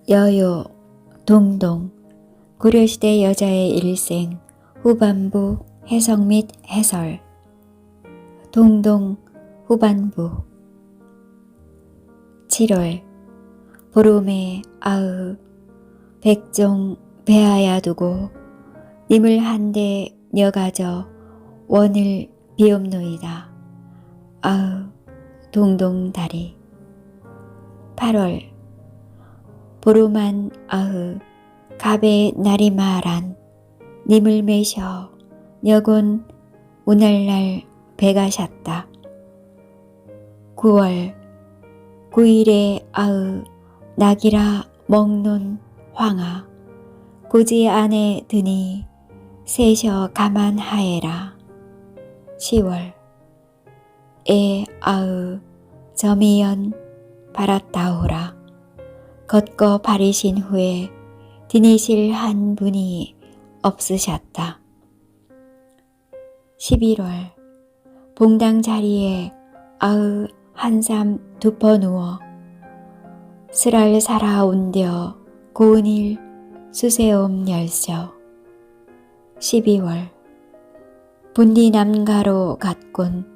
여요, 동동, 고려시대 여자의 일생, 후반부 해석 및 해설. 동동, 후반부. 7월, 보름에 아으, 백종 배하야 두고, 님을 한데 녀가져 원을 비옵노이다. 아으, 동동다리. 8월, 보름한 아흐 갑의 날이 말한 님을 매셔 여군 오날날 배가 셨다. 9월 9일에 아흐 낙이라 먹논 황하 고지 안에 드니 세셔 가만하에라. 10월 에 아흐 점이연 바랐다오라. 걷거 바리신 후에 디니실 한 분이 없으셨다. 11월 봉당 자리에 아으 한삼 두퍼 누워 슬알 살아온되어 고은일 수세옴 열셔. 12월 분디 남가로 갔곤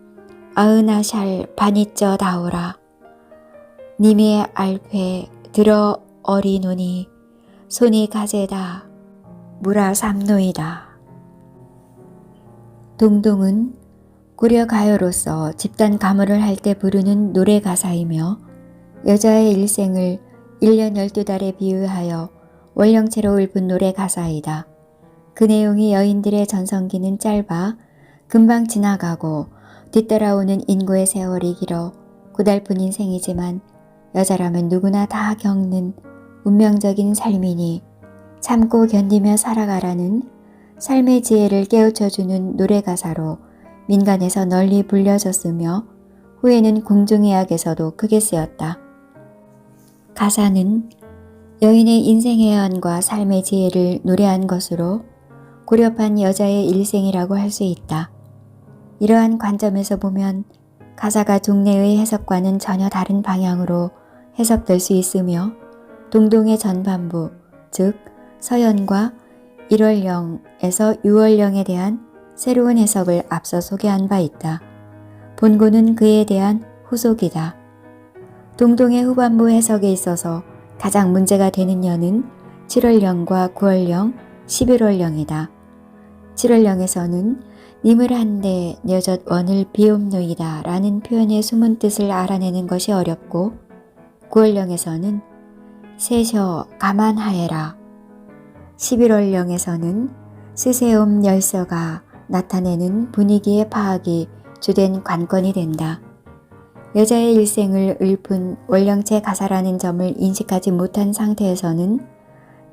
아으나샬 바니쩌 다오라. 님의 알패 들어 어리노니 손이 가재다 무라 삼노이다. 동동은 고려 가요로서 집단 가무를 할 때 부르는 노래 가사이며 여자의 일생을 1년 12달에 비유하여 원령체로 읊은 노래 가사이다. 그 내용이 여인들의 전성기는 짧아 금방 지나가고 뒤따라오는 인고의 세월이 길어 고달픈 인생이지만 여자라면 누구나 다 겪는 운명적인 삶이니 참고 견디며 살아가라는 삶의 지혜를 깨우쳐주는 노래가사로 민간에서 널리 불려졌으며 후에는 궁중의학에서도 크게 쓰였다. 가사는 여인의 인생의恩과 삶의 지혜를 노래한 것으로 고려판 여자의 일생이라고 할 수 있다. 이러한 관점에서 보면 가사가 종래의 해석과는 전혀 다른 방향으로 해석될 수 있으며 동동의 전반부, 즉 서연과 1월령에서 6월령에 대한 새로운 해석을 앞서 소개한 바 있다. 본고는 그에 대한 후속이다. 동동의 후반부 해석에 있어서 가장 문제가 되는 연은 7월령과 9월령, 11월령이다. 7월령에서는 님을 한데 여젓 원을 비옵노이다 라는 표현의 숨은 뜻을 알아내는 것이 어렵고 9월령에서는 세셔 가만하에라, 11월령에서는 스세옴 열서가 나타내는 분위기의 파악이 주된 관건이 된다. 여자의 일생을 읊은 원령체 가사라는 점을 인식하지 못한 상태에서는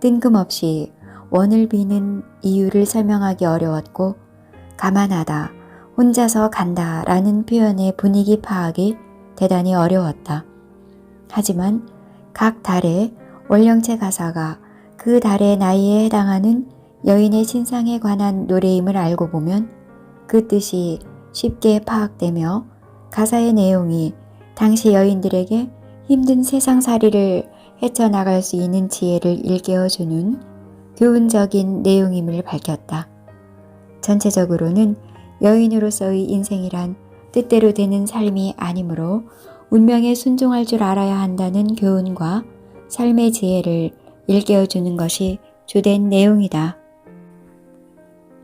뜬금없이 원을 비는 이유를 설명하기 어려웠고 가만하다, 혼자서 간다 라는 표현의 분위기 파악이 대단히 어려웠다. 하지만 각 달의 원령체 가사가 그 달의 나이에 해당하는 여인의 신상에 관한 노래임을 알고 보면 그 뜻이 쉽게 파악되며 가사의 내용이 당시 여인들에게 힘든 세상살이를 헤쳐나갈 수 있는 지혜를 일깨워주는 교훈적인 내용임을 밝혔다. 전체적으로는 여인으로서의 인생이란 뜻대로 되는 삶이 아니므로 운명에 순종할 줄 알아야 한다는 교훈과 삶의 지혜를 일깨워주는 것이 주된 내용이다.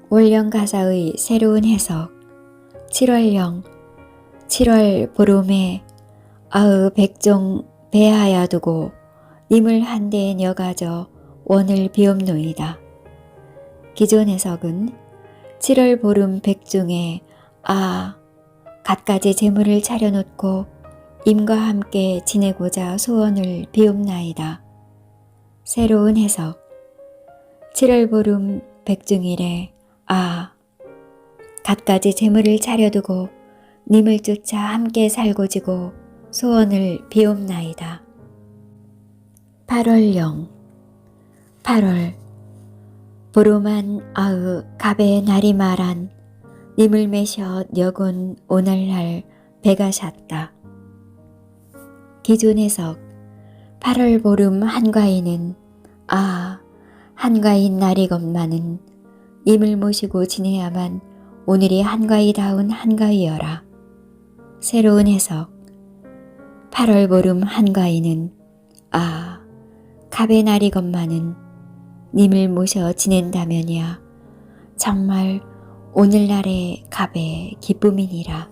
원령 가사의 새로운 해석. 7월령 7월 보름에 아으 백종 배하야 두고 님을 한데 녀가져 원을 비옵노이다. 기존 해석은 7월 보름 백중에 갖가지 재물을 차려놓고 임과 함께 지내고자 소원을 비옵나이다. 새로운 해석. 7월 보름 백중일에 갖가지 재물을 차려두고 님을 쫓아 함께 살고지고 소원을 비옵나이다. 8월령 8월 보름한 아으 갑의 날이 말한 님을 매셔 여군 오늘날 배가 샀다. 기존 해석. 8월 보름 한가위는 한가위인 날이건만은 님을 모시고 지내야만 오늘이 한가위다운 한가위여라. 새로운 해석. 8월 보름 한가위는 갑의 날이건만은 님을 모셔 지낸다면야 정말 오늘날의 갑의 기쁨이니라.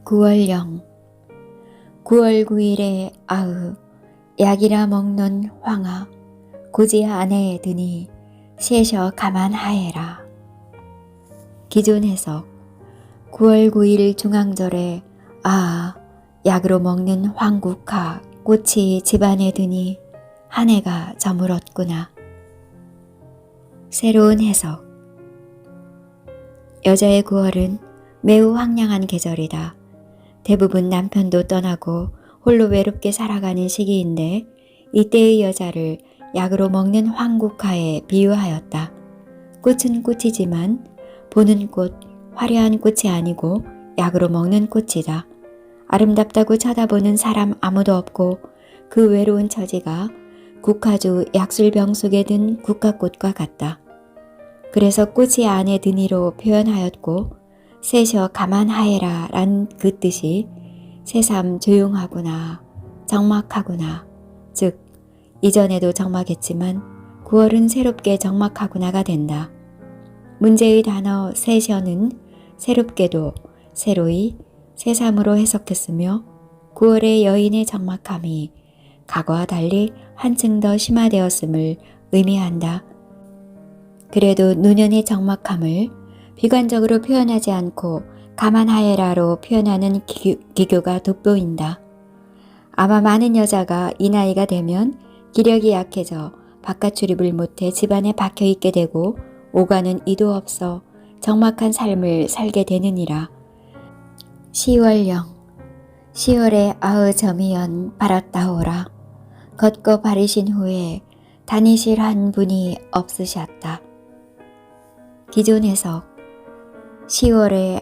9월령. 9월 9일에 약이라 먹는 황하 고지 안에 드니 셋셔 가만하해라. 기존 해석. 9월 9일 중앙절에 약으로 먹는 황국화 꽃이 집안에 드니 한 해가 저물었구나. 새로운 해석. 여자의 9월은 매우 황량한 계절이다. 대부분 남편도 떠나고 홀로 외롭게 살아가는 시기인데 이때의 여자를 약으로 먹는 황국화에 비유하였다. 꽃은 꽃이지만 보는 꽃, 화려한 꽃이 아니고 약으로 먹는 꽃이다. 아름답다고 쳐다보는 사람 아무도 없고 그 외로운 처지가 국화주 약술병 속에 든 국화꽃과 같다. 그래서 꽃이 안에 드니로 표현하였고 셋셔 가만하해라 란 그 뜻이 새삼 조용하구나, 적막하구나, 즉 이전에도 적막했지만 9월은 새롭게 적막하구나가 된다. 문제의 단어 셋셔는 새롭게도 새로이 새삼으로 해석했으며 9월의 여인의 적막함이 과거와 달리 한층 더 심화되었음을 의미한다. 그래도 노년의 적막함을 비관적으로 표현하지 않고 가만하해라로 표현하는 기교가 돋보인다. 아마 많은 여자가 이 나이가 되면 기력이 약해져 바깥 출입을 못해 집안에 박혀있게 되고 오가는 이도 없어 적막한 삶을 살게 되느니라. 10월령. 10월에 점이연 바랐다오라. 걷고 바르신 후에 다니실 한 분이 없으셨다. 기존 해석. 10월에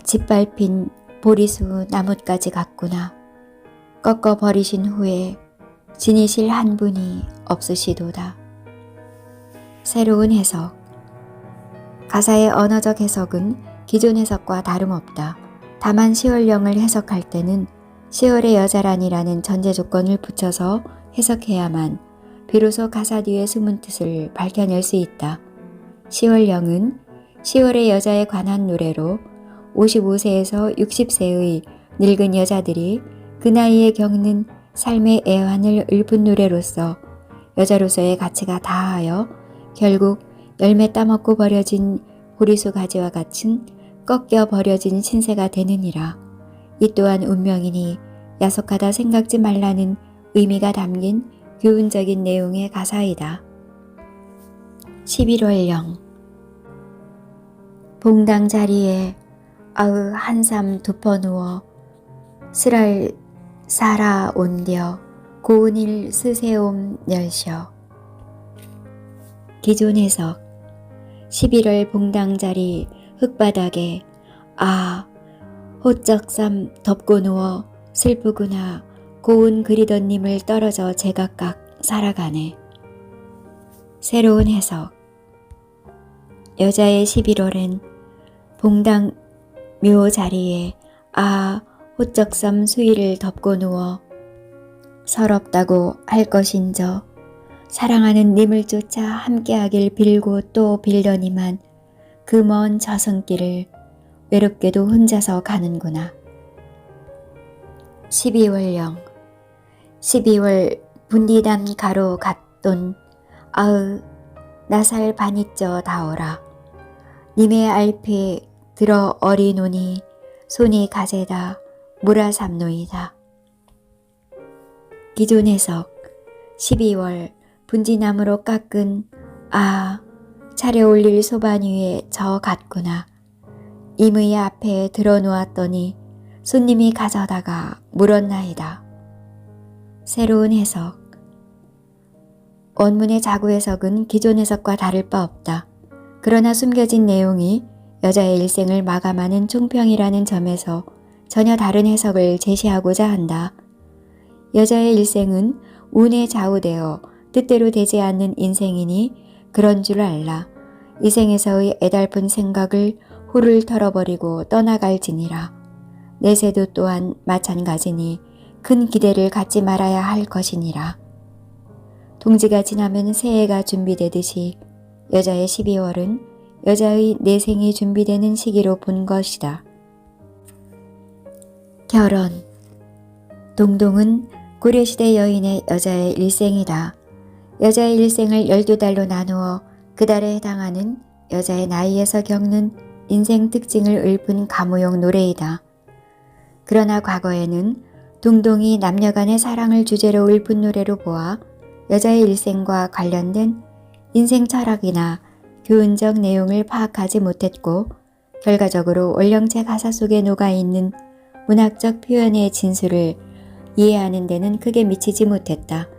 짓밟힌 보리수 나뭇가지 같구나. 꺾어 버리신 후에 지니실 한 분이 없으시도다. 새로운 해석. 가사의 언어적 해석은 기존 해석과 다름없다. 다만 10월령을 해석할 때는 10월의 여자란이라는 전제 조건을 붙여서 해석해야만 비로소 가사 뒤의 숨은 뜻을 밝혀낼 수 있다. 10월령은 10월의 여자에 관한 노래로 55세에서 60세의 늙은 여자들이 그 나이에 겪는 삶의 애환을 읊은 노래로서 여자로서의 가치가 다하여 결국 열매 따먹고 버려진 보리수 가지와 같은 꺾여 버려진 신세가 되느니라. 이 또한 운명이니 야속하다 생각지 말라는 의미가 담긴 교훈적인 내용의 가사이다. 11월령. 봉당 자리에 한삼 덮어 누워 쓰랄 살아 온뎌 고운일 스세옴 열셔. 기존 해석. 11월 봉당 자리 흙바닥에 호적삼 덮고 누워 슬프구나 고운 그리던 님을 떨어져 제각각 살아가네. 새로운 해석. 여자의 11월엔 봉당 묘 자리에 호적삼 수위를 덮고 누워 서럽다고 할 것인저 사랑하는 님을 쫓아 함께하길 빌고 또 빌더니만 그 먼 저승길을 외롭게도 혼자서 가는구나. 12월령. 12월 분디담 가로 갓돈 나살 반이쩌 다오라. 님의 알피 들어 어리노니 손이 가세다 무라삼노이다. 기존 해석. 12월 분지나무로 깎은 차려 올릴 소반 위에 저 갔구나. 임의 앞에 들어 놓았더니 손님이 가져다가 물었나이다. 새로운 해석. 원문의 자구 해석은 기존 해석과 다를 바 없다. 그러나 숨겨진 내용이 여자의 일생을 마감하는 총평이라는 점에서 전혀 다른 해석을 제시하고자 한다. 여자의 일생은 운에 좌우되어 뜻대로 되지 않는 인생이니 그런 줄 알라. 이 생에서의 애달픈 생각을 훌을 털어버리고 떠나갈지니라. 내세도 또한 마찬가지니 큰 기대를 갖지 말아야 할 것이니라. 동지가 지나면 새해가 준비되듯이 여자의 12월은 여자의 내생이 준비되는 시기로 본 것이다. 결혼. 동동은 고려시대 여인의 여자의 일생이다. 여자의 일생을 12달로 나누어 그 달에 해당하는 여자의 나이에서 겪는 인생 특징을 읊은 가무용 노래이다. 그러나 과거에는 동동이 남녀간의 사랑을 주제로 읊은 노래로 보아 여자의 일생과 관련된 인생 철학이나 교훈적 내용을 파악하지 못했고 결과적으로 원령체 가사 속에 녹아있는 문학적 표현의 진수를 이해하는 데는 크게 미치지 못했다.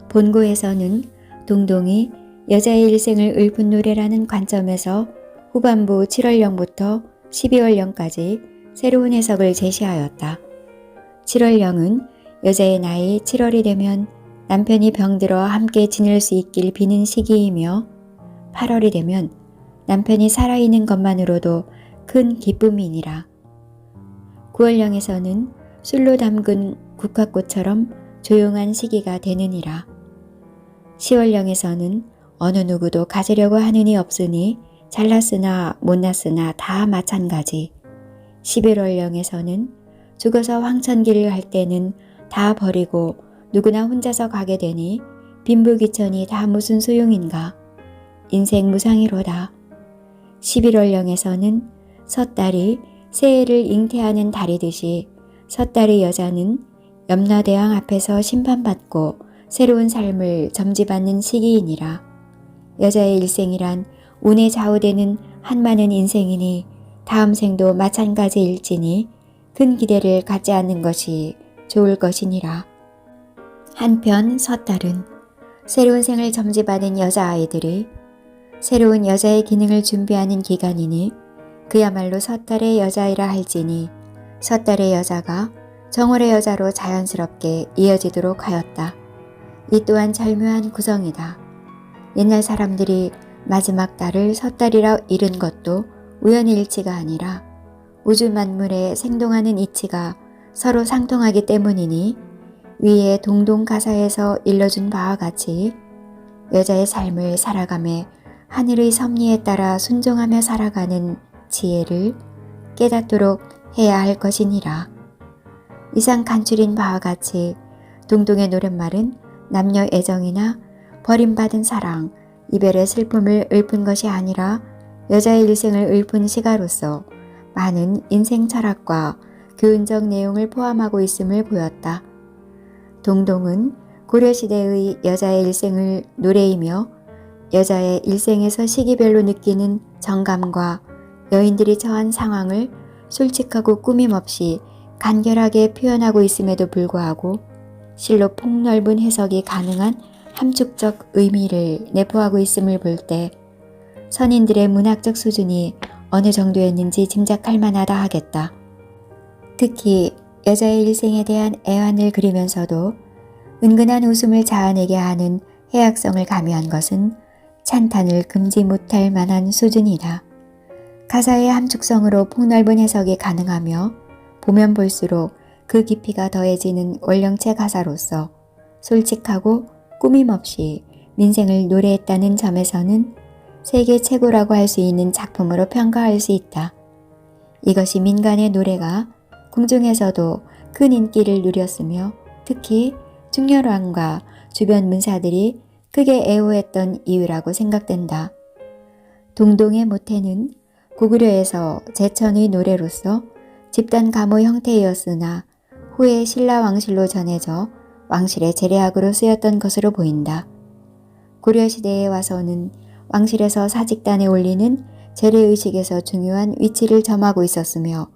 본고에서는 동동이 여자의 일생을 읊은 노래라는 관점에서 후반부 7월령부터 12월령까지 새로운 해석을 제시하였다. 7월령은 여자의 나이 7월이 되면 남편이 병들어 함께 지낼 수 있길 비는 시기이며 8월이 되면 남편이 살아있는 것만으로도 큰 기쁨이니라. 9월령에서는 술로 담근 국화꽃처럼 조용한 시기가 되느니라. 10월령에서는 어느 누구도 가지려고 하는 이 없으니 잘났으나 못났으나 다 마찬가지. 11월령에서는 죽어서 황천길을 할 때는 다 버리고 누구나 혼자서 가게 되니 빈부귀천이 다 무슨 소용인가. 인생 무상이로다. 11월령에서는 섣달이 새해를 잉태하는 달이듯이 섣달의 여자는 염라대왕 앞에서 심판받고 새로운 삶을 점지받는 시기이니라. 여자의 일생이란 운에 좌우되는 한많은 인생이니 다음 생도 마찬가지일지니 큰 기대를 갖지 않는 것이 좋을 것이니라. 한편 섣달은 새로운 생을 점지받은 여자아이들이 새로운 여자의 기능을 준비하는 기간이니 그야말로 섣달의 여자이라 할지니 섣달의 여자가 정월의 여자로 자연스럽게 이어지도록 하였다. 이 또한 절묘한 구성이다. 옛날 사람들이 마지막 달을 섣달이라 이른 것도 우연의 일치가 아니라 우주 만물에 생동하는 이치가 서로 상통하기 때문이니 위에 동동 가사에서 일러준 바와 같이 여자의 삶을 살아가며 하늘의 섭리에 따라 순종하며 살아가는 지혜를 깨닫도록 해야 할 것이니라. 이상 간추린 바와 같이 동동의 노랫말은 남녀 애정이나 버림받은 사랑, 이별의 슬픔을 읊은 것이 아니라 여자의 일생을 읊은 시가로서 많은 인생 철학과 교훈적 내용을 포함하고 있음을 보였다. 동동은 고려시대의 여자의 일생을 노래이며 여자의 일생에서 시기별로 느끼는 정감과 여인들이 처한 상황을 솔직하고 꾸밈없이 간결하게 표현하고 있음에도 불구하고 실로 폭넓은 해석이 가능한 함축적 의미를 내포하고 있음을 볼 때 선인들의 문학적 수준이 어느 정도였는지 짐작할 만하다 하겠다. 특히 여자의 일생에 대한 애환을 그리면서도 은근한 웃음을 자아내게 하는 해악성을 가미한 것은 찬탄을 금지 못할 만한 수준이다. 가사의 함축성으로 폭넓은 해석이 가능하며 보면 볼수록 그 깊이가 더해지는 원령체 가사로서 솔직하고 꾸밈없이 민생을 노래했다는 점에서는 세계 최고라고 할 수 있는 작품으로 평가할 수 있다. 이것이 민간의 노래가 궁중에서도 큰 인기를 누렸으며 특히 중렬왕과 주변 문사들이 크게 애호했던 이유라고 생각된다. 동동의 모태는 고구려에서 제천의 노래로서 집단 가모 형태이었으나 후에 신라 왕실로 전해져 왕실의 제례악으로 쓰였던 것으로 보인다. 고려시대에 와서는 왕실에서 사직단에 올리는 제례의식에서 중요한 위치를 점하고 있었으며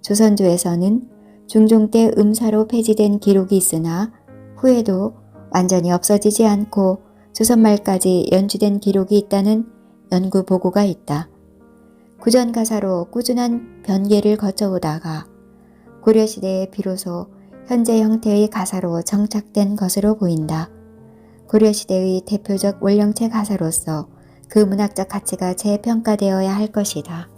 조선조에서는 중종 때 음사로 폐지된 기록이 있으나 후에도 완전히 없어지지 않고 조선 말까지 연주된 기록이 있다는 연구 보고가 있다. 구전가사로 꾸준한 변개를 거쳐오다가 고려시대에 비로소 현재 형태의 가사로 정착된 것으로 보인다. 고려시대의 대표적 원령체 가사로서 그 문학적 가치가 재평가되어야 할 것이다.